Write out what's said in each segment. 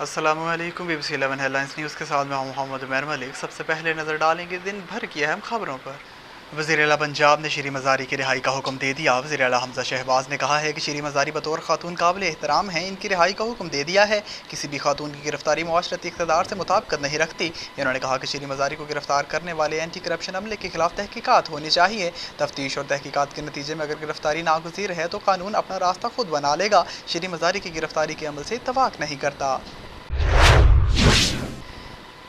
अस्सलामु अलैकुम BBC 11 headlines news के साथ मैं हूं मोहम्मद उमर मलिक। सबसे पहले नज़र डालेंगे दिन भर की अहम खबरों पर। वज़ीर आला पंजाब ने शीरी मज़ारी की रिहाई का हुक्म दे दिया। वज़ीर आला हमजा शहबाज ने कहा है कि शीरी मज़ारी बतौर खातून काबिल एहतराम हैं, इनकी रिहाई का हुक्म दे दिया है। किसी भी खातून की गिरफ्तारी मुआशरती इक़्तिदार से मुताबिकत नहीं रखती। इन्होंने कहा कि शीरी मज़ारी को गिरफ्तार करने वाले एंटी करप्शन अमले के खिलाफ तहकीकात होनी चाहिए। तफ्तीश और तहकीकात के नतीजे में अगर गिरफ्तारी नागुज़ीर है तो कानून अपना रास्ता खुद बना लेगा। शीरी मज़ारी की गिरफ्तारी के अमल से इत्तफाक नहीं करता।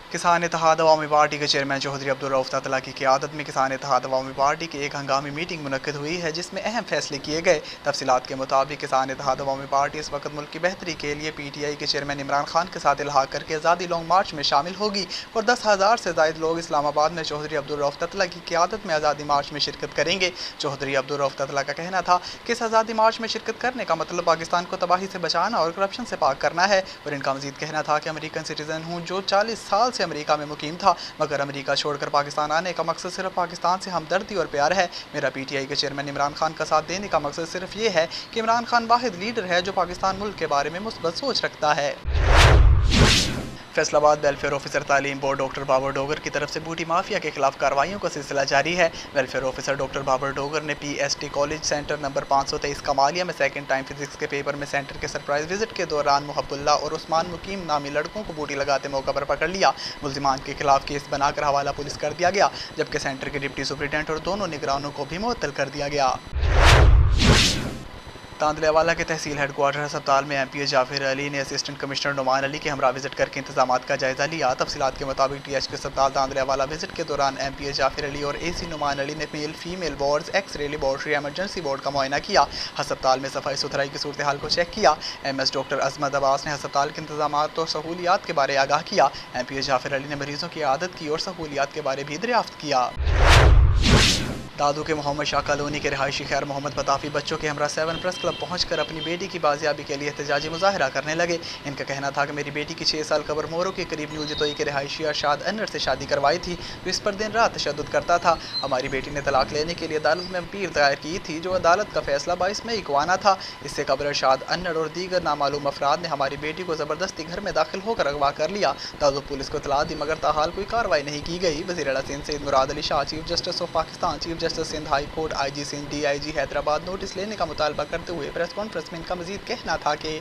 किसान इत्तेहाद अवामी पार्टी के चेयरमैन चौधरी अब्दुल रऊफ ततला की क़यादत में किसान इत्तेहाद अवामी पार्टी की एक हंगामी मीटिंग मुनक्किद हुई है, जिसमें अहम फैसले किए गए। तफसीलात के मुताबिक किसान इत्तेहाद अवामी पार्टी इस वक्त मुल्क की बेहतरी के लिए PTI के चेयरमैन इमरान खान के साथ इल्हाक करके आज़ादी लॉन्ग मार्च में शामिल होगी और 10,000 से ज़ायद लोग इस्लामाबाद में चौधरी अब्दुल रऊफ ततला की क़यादत में आज़ादी मार्च में शिरकत करेंगे। चौधरी अब्दुल रऊफ ततला का कहना था कि इस आज़ादी मार्च में शिरकत करने का मतलब पाकिस्तान को तबाही से बचाना और करप्शन से पाक करना है। और इनका मज़ीद कहना था कि अमेरिकन सिटीज़न हूँ जो 40 साल से अमेरिका में मुकीम था, मगर अमेरिका छोड़कर पाकिस्तान आने का मकसद सिर्फ पाकिस्तान से हमदर्दी और प्यार है। मेरा PTI के चेयरमैन इमरान खान का साथ देने का मकसद सिर्फ ये है कि इमरान खान वाहिद लीडर है जो पाकिस्तान मुल्क के बारे में मुस्बत सोच रखता है। फैसलाबाद वेलफेयर ऑफिसर तालीम बोर्ड डॉक्टर बाबर डोगर की तरफ से बूटी माफिया के खिलाफ कार्रवाइयों का सिलसिला जारी है। Welfare officer doctor Babar Dogar ने PST college centre number 523 Kamalia में सेकंड टाइम फिजिक्स के पेपर में सेंटर के सरप्राइज विजिट के दौरान मुहब्बुल्ला और उस्मान मुकीम नामी लड़कों को बूटी लगाते मौका पर पकड़ लिया। मुल्जिमान के खिलाफ केस बनाकर हवाला पुलिस कर दिया गया, जबकि सेंटर के डिप्टी सुपरिटेंडेंट और दोनों निगरानों को भी मुअत्तल कर दिया गया। तांदलेवाला के तहसील हेडक्वार्टर अस्पताल में MPA जाफिर अली ने असिस्टेंट कमिश्नर नुमान अली के हमरा विजिट करके इंतजामात का जायजा लिया। तफसीलात के मुताबिक THQ अस्पताल तांदलेवाला विजिट के दौरान MPA जाफिर अली और AC नुमान अली ने male female wards, x-ray, laboratory, emergency ward का मुआयना किया। अस्पताल में सफाई सुथराई की सूरत हाल को चेक किया। MS डॉक्टर अजमत अब्बास ने अस्पताल के इंतजामात और सहूलियात के बारे आगाह किया। MPA जाफिर अली ने मरीजों की आदत की और सहूलियात के बारे भी दरियाफ्त किया। दादू के मोहम्मद शाह कॉलोनी के रिहायशी खैर मोहम्मद पताफी बच्चों के हमरा 7 प्रेस क्लब पहुंचकर अपनी बेटी की बाजियाबी के लिए एहतजाजी मुजाहरा करने लगे। इनका कहना था कि मेरी बेटी की 6 साल कब्र मोरों के करीब न्यू जतोई के रिहायशी अरशाद अनवर से शादी करवाई थी, तो इस पर दिन रात तशद्दुद करता था। हमारी बेटी ने तलाक लेने के लिए अदालत में अपील दायर की थी, जो अदालत का फैसला 22 मई को आना था। इससे कब्र अरशाद अनवर और दीगर नामालूम अफराद ने हमारी बेटी को ज़बरदस्ती घर में दाखिल होकर अगवा कर लिया। दादू पुलिस को इतला दी, मगर ताहाल कोई कार्रवाई नहीं की गई। वज़ीर आला Sindh Syed Murad Ali Shah, chief justice of Pakistan, chief justice Sindh high court, IG Sindh, DIG Hyderabad notice लेने का मुतालबा करते हुए प्रेस कॉन्फ्रेंस में इनका मजीद कहना था कि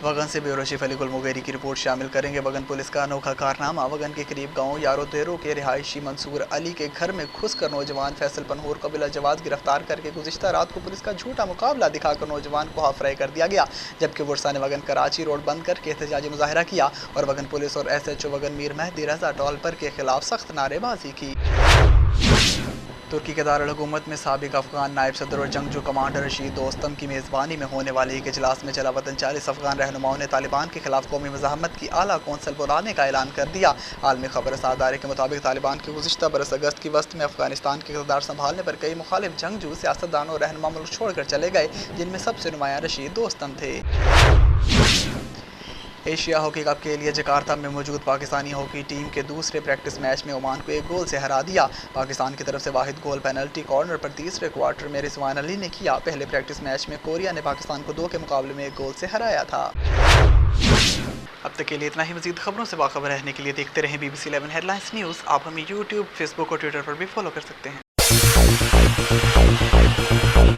वगन से ब्यूरो चीफ अली गुल मुगेरी की रिपोर्ट शामिल करेंगे। वगन पुलिस का अनोखा कारनामा। वगन के करीब गांव यारो देरो के रिहायशी मंसूर अली के घर में घुसकर नौजवान फैसल पनहूर को बिला जवाज गिरफ्तार करके गुज़िश्ता रात को पुलिस का झूठा मुकाबला दिखाकर नौजवान को हाफ फ्राई कर दिया गया, जबकि वर्षा ने वगन कराची रोड बंद करके एहतजाजी मुजाहरा किया और वगन पुलिस और SHO वगन मीर मेहदी रजा टॉलपर के खिलाफ सख्त नारेबाजी की। तुर्की के दारुल हुकूमत में साबिक अफगान नायब सदर और जंगजू कमांडर रशीद दोस्तम की मेज़बानी में होने वाले एक इजलास में जला वतन 40 अफगान रहनुमाओं ने तालिबान के खिलाफ कौमी मज़ाहमत की आला कौंसल बुलाने का ऐलान कर दिया। आलमी खबर इदारे के मुताबिक तालिबान के गुज़िश्ता बरस अगस्त की वस्त में अफगानिस्तान के इक़्तिदार संभालने पर कई मुखालिफ जंगजू सियासतदानों और रहनुमा मुल्क छोड़कर चले गए, जिनमें सबसे नुमायां रशीद दोस्तम थे। एशिया हॉकी कप के लिए जकार्ता में मौजूद पाकिस्तानी हॉकी टीम के दूसरे प्रैक्टिस मैच में ओमान को 1 गोल से हरा दिया। पाकिस्तान की तरफ से वाहिद गोल पेनल्टी कॉर्नर पर तीसरे क्वार्टर में रिजवान अली ने किया। पहले प्रैक्टिस मैच में कोरिया ने पाकिस्तान को 2 के मुकाबले में 1 गोल से हराया था। अब तक के लिए इतना ही। मजीद खबरों से बाखबर रहने के लिए देखते रहें BBC 11 हेडलाइंस न्यूज़। आप हमें YouTube, Facebook और Twitter पर भी फॉलो कर सकते हैं।